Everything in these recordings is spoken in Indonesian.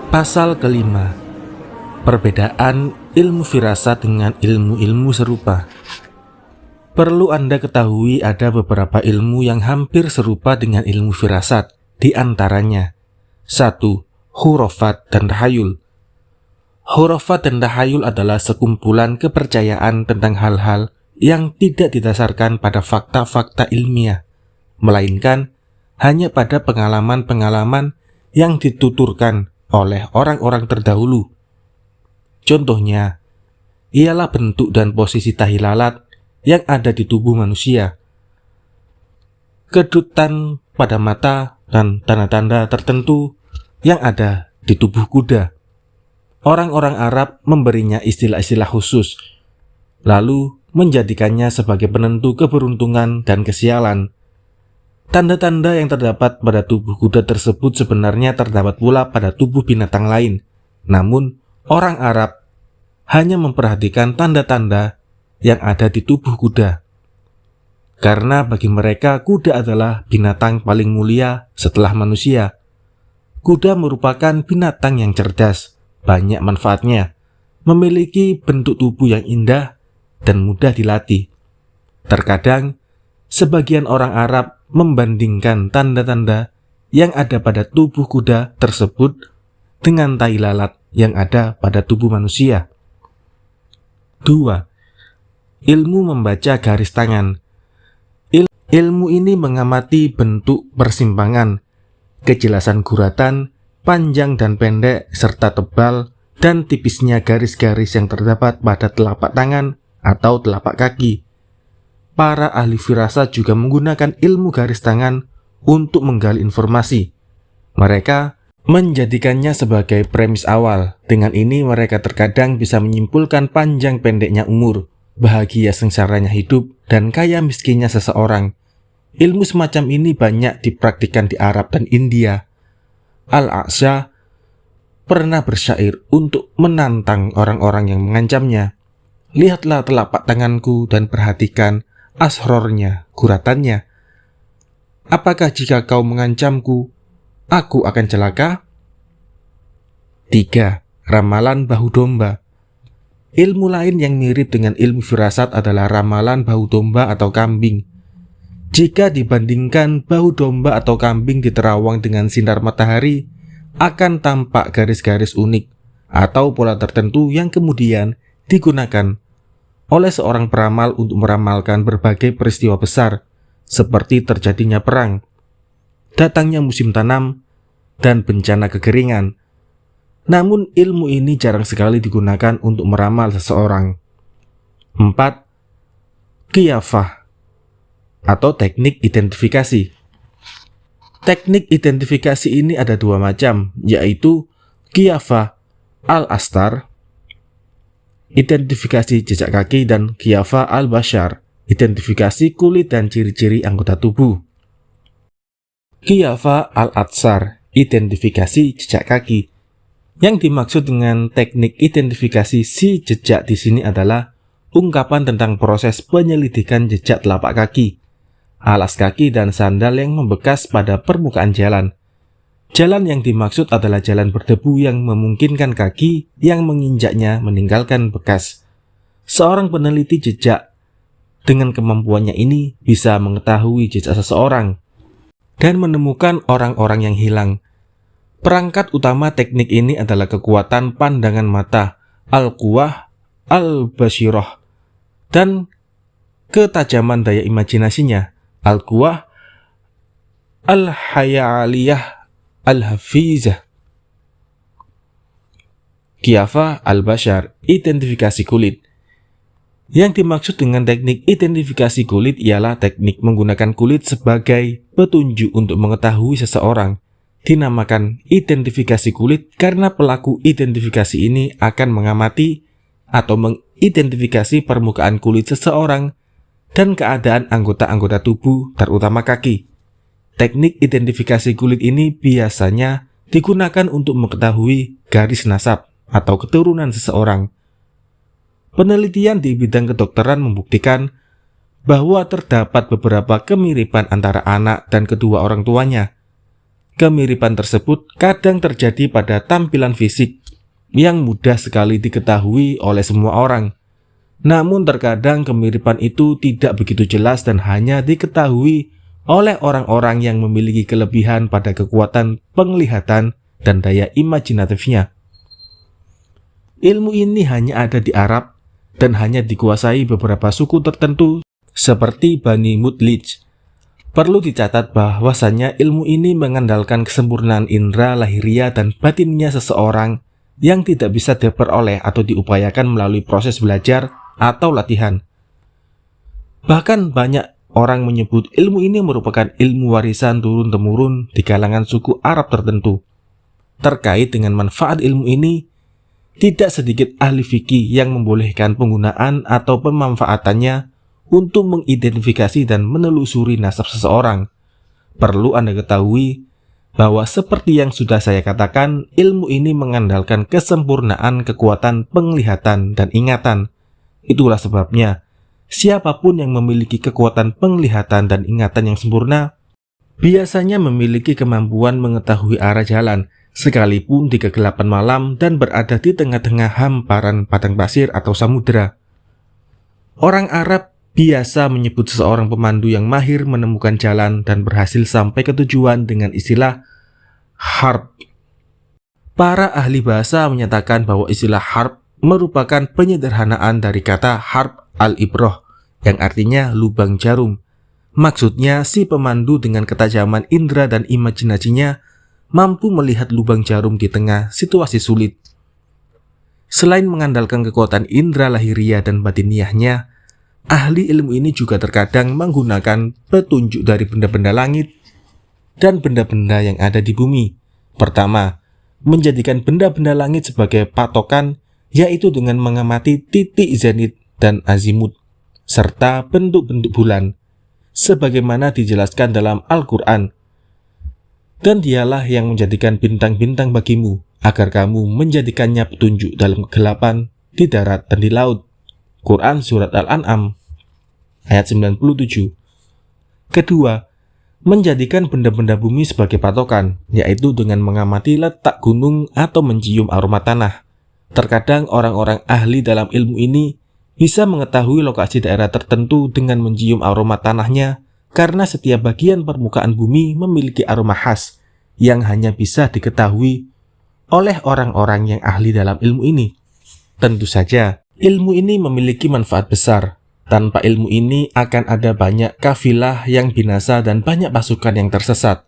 Pasal kelima, perbedaan ilmu firasat dengan ilmu-ilmu serupa. Perlu Anda ketahui ada beberapa ilmu yang hampir serupa dengan ilmu firasat, di antaranya 1. Hurafat dan tahayul. Hurafat dan tahayul adalah sekumpulan kepercayaan tentang hal-hal yang tidak didasarkan pada fakta-fakta ilmiah, melainkan hanya pada pengalaman-pengalaman yang dituturkan oleh orang-orang terdahulu. Contohnya, ialah bentuk dan posisi tahi lalat yang ada di tubuh manusia, kedutan pada mata, dan tanda-tanda tertentu yang ada di tubuh kuda. Orang-orang Arab memberinya istilah-istilah khusus, lalu menjadikannya sebagai penentu keberuntungan dan kesialan. Tanda-tanda yang terdapat pada tubuh kuda tersebut sebenarnya terdapat pula pada tubuh binatang lain. Namun, orang Arab hanya memperhatikan tanda-tanda yang ada di tubuh kuda. Karena bagi mereka, kuda adalah binatang paling mulia setelah manusia. Kuda merupakan binatang yang cerdas, banyak manfaatnya, memiliki bentuk tubuh yang indah dan mudah dilatih. Terkadang, sebagian orang Arab membandingkan tanda-tanda yang ada pada tubuh kuda tersebut dengan tai lalat yang ada pada tubuh manusia. 2. Ilmu membaca garis tangan. Ilmu ini mengamati bentuk persimpangan, kejelasan guratan, panjang dan pendek, serta tebal dan tipisnya garis-garis yang terdapat pada telapak tangan atau telapak kaki. Para ahli firasat juga menggunakan ilmu garis tangan untuk menggali informasi. Mereka menjadikannya sebagai premis awal. Dengan ini mereka terkadang bisa menyimpulkan panjang pendeknya umur, bahagia sengsaranya hidup, dan kaya miskinnya seseorang. Ilmu semacam ini banyak dipraktikkan di Arab dan India. Al-A'sha pernah bersyair untuk menantang orang-orang yang mengancamnya. Lihatlah telapak tanganku dan perhatikan asrornya, guratannya. Apakah jika kau mengancamku, aku akan celaka? 3. Ramalan bahu domba. Ilmu lain yang mirip dengan ilmu firasat adalah ramalan bahu domba atau kambing. Jika dibandingkan bahu domba atau kambing di terawang dengan sinar matahari, akan tampak garis-garis unik atau pola tertentu yang kemudian digunakan oleh seorang peramal untuk meramalkan berbagai peristiwa besar, seperti terjadinya perang, datangnya musim tanam, dan bencana kekeringan. Namun ilmu ini jarang sekali digunakan untuk meramal seseorang. 4. Qiyafah atau teknik identifikasi. Teknik identifikasi ini ada dua macam, yaitu Qiyafah al-Astar, identifikasi jejak kaki, dan Qiyafah al-Bashar, identifikasi kulit dan ciri-ciri anggota tubuh. Qiyafah al-Atsar, identifikasi jejak kaki. Yang dimaksud dengan teknik identifikasi si jejak di sini adalah ungkapan tentang proses penyelidikan jejak telapak kaki, alas kaki, dan sandal yang membekas pada permukaan jalan. Jalan yang dimaksud adalah jalan berdebu yang memungkinkan kaki yang menginjaknya meninggalkan bekas. Seorang peneliti jejak dengan kemampuannya ini bisa mengetahui jejak seseorang dan menemukan orang-orang yang hilang. Perangkat utama teknik ini adalah kekuatan pandangan mata, al-quwah, al-basirah, dan ketajaman daya imajinasinya, al-quwah, al-hayaliyah, al-hafizah. Qiyafah al-Bashar, identifikasi kulit. Yang dimaksud dengan teknik identifikasi kulit ialah teknik menggunakan kulit sebagai petunjuk untuk mengetahui seseorang. Dinamakan identifikasi kulit karena pelaku identifikasi ini akan mengamati atau mengidentifikasi permukaan kulit seseorang dan keadaan anggota-anggota tubuh, terutama kaki. Teknik identifikasi kulit ini biasanya digunakan untuk mengetahui garis nasab atau keturunan seseorang. Penelitian di bidang kedokteran membuktikan bahwa terdapat beberapa kemiripan antara anak dan kedua orang tuanya. Kemiripan tersebut kadang terjadi pada tampilan fisik yang mudah sekali diketahui oleh semua orang. Namun terkadang kemiripan itu tidak begitu jelas dan hanya diketahui oleh orang-orang yang memiliki kelebihan pada kekuatan penglihatan dan daya imajinatifnya. Ilmu ini hanya ada di Arab dan hanya dikuasai beberapa suku tertentu seperti Bani Mudlij. Perlu dicatat bahwasannya ilmu ini mengandalkan kesempurnaan indera lahiriah dan batinnya seseorang yang tidak bisa diperoleh atau diupayakan melalui proses belajar atau latihan. Bahkan banyak orang menyebut ilmu ini merupakan ilmu warisan turun-temurun di kalangan suku Arab tertentu. Terkait dengan manfaat ilmu ini, tidak sedikit ahli fikih yang membolehkan penggunaan atau pemanfaatannya untuk mengidentifikasi dan menelusuri nasab seseorang. Perlu Anda ketahui bahwa seperti yang sudah saya katakan, ilmu ini mengandalkan kesempurnaan kekuatan penglihatan dan ingatan. Itulah sebabnya, siapapun yang memiliki kekuatan penglihatan dan ingatan yang sempurna, biasanya memiliki kemampuan mengetahui arah jalan, sekalipun di kegelapan malam dan berada di tengah-tengah hamparan padang pasir atau samudera. Orang Arab biasa menyebut seseorang pemandu yang mahir menemukan jalan dan berhasil sampai ke tujuan dengan istilah harb. Para ahli bahasa menyatakan bahwa istilah harb merupakan penyederhanaan dari kata harb al-ibroh yang artinya lubang jarum. Maksudnya si pemandu dengan ketajaman indera dan imajinasinya mampu melihat lubang jarum di tengah situasi sulit. Selain mengandalkan kekuatan indera lahiriah dan batiniahnya, ahli ilmu ini juga terkadang menggunakan petunjuk dari benda-benda langit dan benda-benda yang ada di bumi. Pertama, menjadikan benda-benda langit sebagai patokan, yaitu dengan mengamati titik zenit dan azimut, serta bentuk-bentuk bulan, sebagaimana dijelaskan dalam Al-Quran. Dan dialah yang menjadikan bintang-bintang bagimu, agar kamu menjadikannya petunjuk dalam kegelapan, di darat dan di laut. Quran Surat Al-An'am ayat 97. Kedua, menjadikan benda-benda bumi sebagai patokan, yaitu dengan mengamati letak gunung atau mencium aroma tanah. Terkadang orang-orang ahli dalam ilmu ini bisa mengetahui lokasi daerah tertentu dengan mencium aroma tanahnya, karena setiap bagian permukaan bumi memiliki aroma khas yang hanya bisa diketahui oleh orang-orang yang ahli dalam ilmu ini. Tentu saja, ilmu ini memiliki manfaat besar. Tanpa ilmu ini akan ada banyak kafilah yang binasa dan banyak pasukan yang tersesat.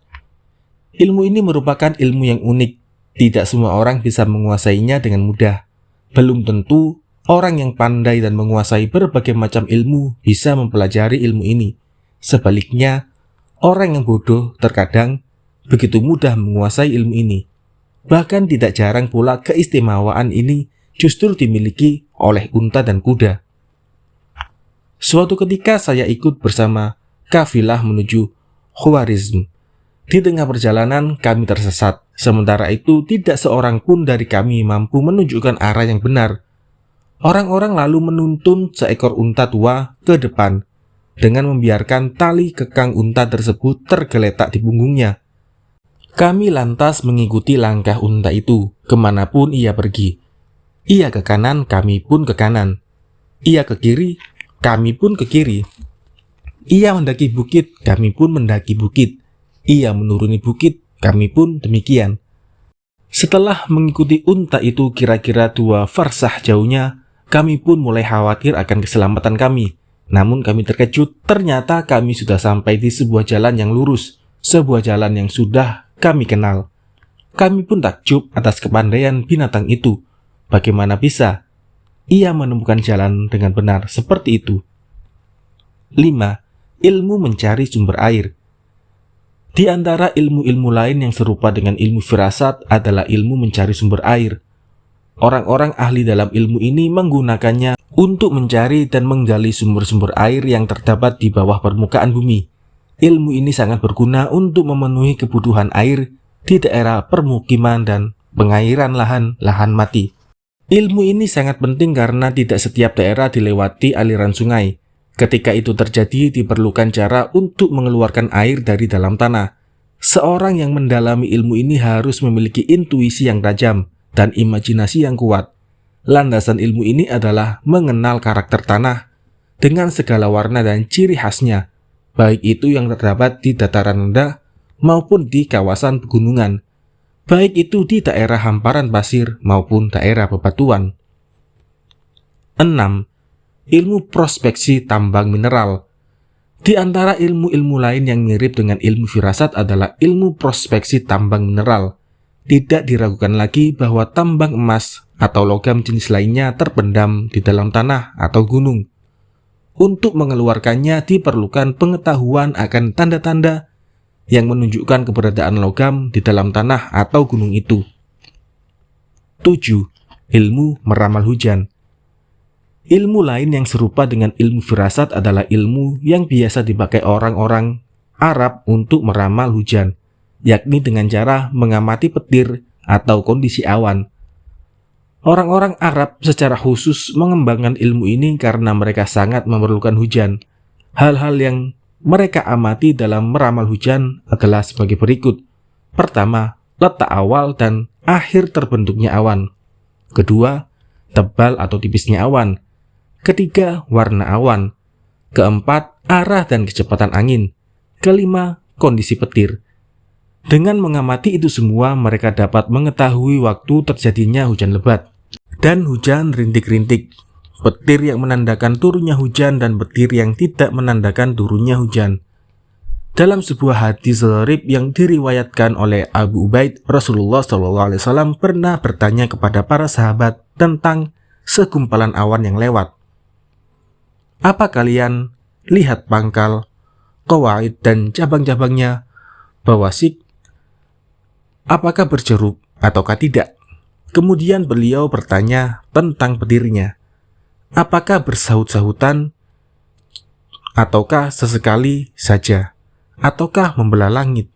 Ilmu ini merupakan ilmu yang unik. Tidak semua orang bisa menguasainya dengan mudah. Belum tentu orang yang pandai dan menguasai berbagai macam ilmu bisa mempelajari ilmu ini. Sebaliknya, orang yang bodoh terkadang begitu mudah menguasai ilmu ini. Bahkan tidak jarang pula keistimewaan ini justru dimiliki oleh unta dan kuda. Suatu ketika saya ikut bersama kafilah menuju Khwarizm. Di tengah perjalanan kami tersesat. Sementara itu tidak seorang pun dari kami mampu menunjukkan arah yang benar. Orang-orang lalu menuntun seekor unta tua ke depan dengan membiarkan tali kekang unta tersebut tergeletak di punggungnya. Kami lantas mengikuti langkah unta itu kemanapun ia pergi. Ia ke kanan, kami pun ke kanan. Ia ke kiri, kami pun ke kiri. Ia mendaki bukit, kami pun mendaki bukit. Ia menuruni bukit, kami pun demikian. Setelah mengikuti unta itu kira-kira 2 farsah jauhnya, kami pun mulai khawatir akan keselamatan kami. Namun kami terkejut, ternyata kami sudah sampai di sebuah jalan yang lurus, sebuah jalan yang sudah kami kenal. Kami pun takjub atas kepandaian binatang itu. Bagaimana bisa ia menemukan jalan dengan benar seperti itu? 5. Ilmu mencari sumber air. Di antara ilmu-ilmu lain yang serupa dengan ilmu firasat adalah ilmu mencari sumber air. Orang-orang ahli dalam ilmu ini menggunakannya untuk mencari dan menggali sumber-sumber air yang terdapat di bawah permukaan bumi. Ilmu ini sangat berguna untuk memenuhi kebutuhan air di daerah permukiman dan pengairan lahan mati. Ilmu ini sangat penting karena tidak setiap daerah dilewati aliran sungai. Ketika itu terjadi, diperlukan cara untuk mengeluarkan air dari dalam tanah. Seorang yang mendalami ilmu ini harus memiliki intuisi yang tajam dan imajinasi yang kuat. Landasan ilmu ini adalah mengenal karakter tanah dengan segala warna dan ciri khasnya, baik itu yang terdapat di dataran rendah maupun di kawasan pegunungan, baik itu di daerah hamparan pasir maupun daerah bebatuan. 6. Ilmu prospeksi tambang mineral. Di antara ilmu-ilmu lain yang mirip dengan ilmu firasat adalah ilmu prospeksi tambang mineral. Tidak diragukan lagi bahwa tambang emas atau logam jenis lainnya terpendam di dalam tanah atau gunung. Untuk mengeluarkannya diperlukan pengetahuan akan tanda-tanda yang menunjukkan keberadaan logam di dalam tanah atau gunung itu. 7. Ilmu meramal hujan. Ilmu lain yang serupa dengan ilmu firasat adalah ilmu yang biasa dipakai orang-orang Arab untuk meramal hujan, yakni dengan cara mengamati petir atau kondisi awan. Orang-orang Arab secara khusus mengembangkan ilmu ini karena mereka sangat memerlukan hujan. Hal-hal yang mereka amati dalam meramal hujan adalah sebagai berikut. Pertama, letak awal dan akhir terbentuknya awan. Kedua, tebal atau tipisnya awan. Ketiga, warna awan. Keempat, arah dan kecepatan angin. Kelima, kondisi petir. Dengan mengamati itu semua, mereka dapat mengetahui waktu terjadinya hujan lebat dan hujan rintik-rintik, petir yang menandakan turunnya hujan dan petir yang tidak menandakan turunnya hujan. Dalam sebuah hadis gharib yang diriwayatkan oleh Abu Ubaid, Rasulullah SAW pernah bertanya kepada para sahabat tentang segumpalan awan yang lewat. Apa kalian lihat pangkal, qawaid dan cabang-cabangnya, bawasik, apakah berjeruk ataukah tidak? Kemudian beliau bertanya tentang petirnya. Apakah bersaut-sahutan ataukah sesekali saja? Ataukah membelah langit?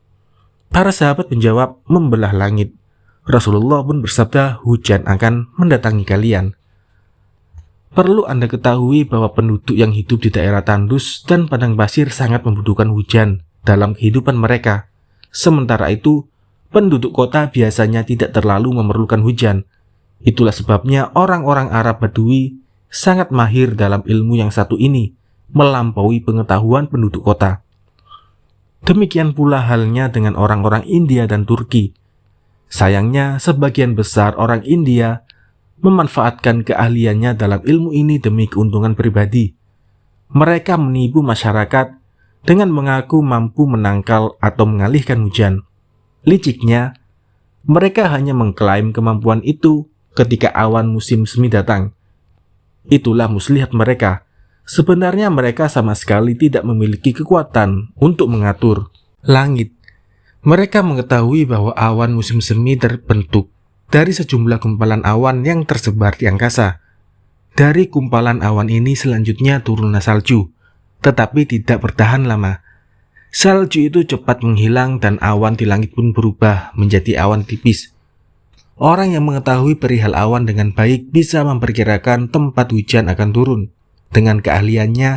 Para sahabat menjawab, membelah langit. Rasulullah pun bersabda, hujan akan mendatangi kalian. Perlu Anda ketahui bahwa penduduk yang hidup di daerah tandus dan padang pasir sangat membutuhkan hujan dalam kehidupan mereka. Sementara itu, penduduk kota biasanya tidak terlalu memerlukan hujan. Itulah sebabnya orang-orang Arab Badui sangat mahir dalam ilmu yang satu ini, melampaui pengetahuan penduduk kota. Demikian pula halnya dengan orang-orang India dan Turki. Sayangnya, sebagian besar orang India memanfaatkan keahliannya dalam ilmu ini demi keuntungan pribadi. Mereka menipu masyarakat dengan mengaku mampu menangkal atau mengalihkan hujan. Liciknya, mereka hanya mengklaim kemampuan itu ketika awan musim semi datang. Itulah muslihat mereka. Sebenarnya mereka sama sekali tidak memiliki kekuatan untuk mengatur langit. Mereka mengetahui bahwa awan musim semi terbentuk dari sejumlah gumpalan awan yang tersebar di angkasa. Dari gumpalan awan ini selanjutnya turunlah salju, tetapi tidak bertahan lama. Salju itu cepat menghilang dan awan di langit pun berubah menjadi awan tipis. Orang yang mengetahui perihal awan dengan baik bisa memperkirakan tempat hujan akan turun. Dengan keahliannya,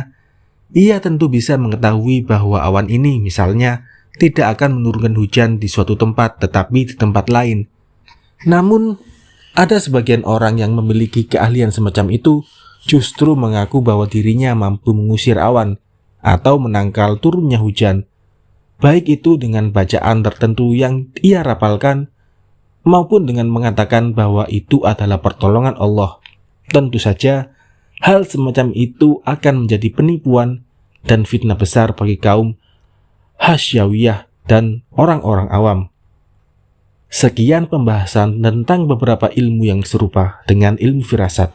ia tentu bisa mengetahui bahwa awan ini misalnya tidak akan menurunkan hujan di suatu tempat tetapi di tempat lain. Namun, ada sebagian orang yang memiliki keahlian semacam itu justru mengaku bahwa dirinya mampu mengusir awan atau menangkal turunnya hujan, baik itu dengan bacaan tertentu yang ia rapalkan, maupun dengan mengatakan bahwa itu adalah pertolongan Allah. Tentu saja, hal semacam itu akan menjadi penipuan dan fitnah besar bagi kaum Hasyawiyah dan orang-orang awam. Sekian pembahasan tentang beberapa ilmu yang serupa dengan ilmu firasat.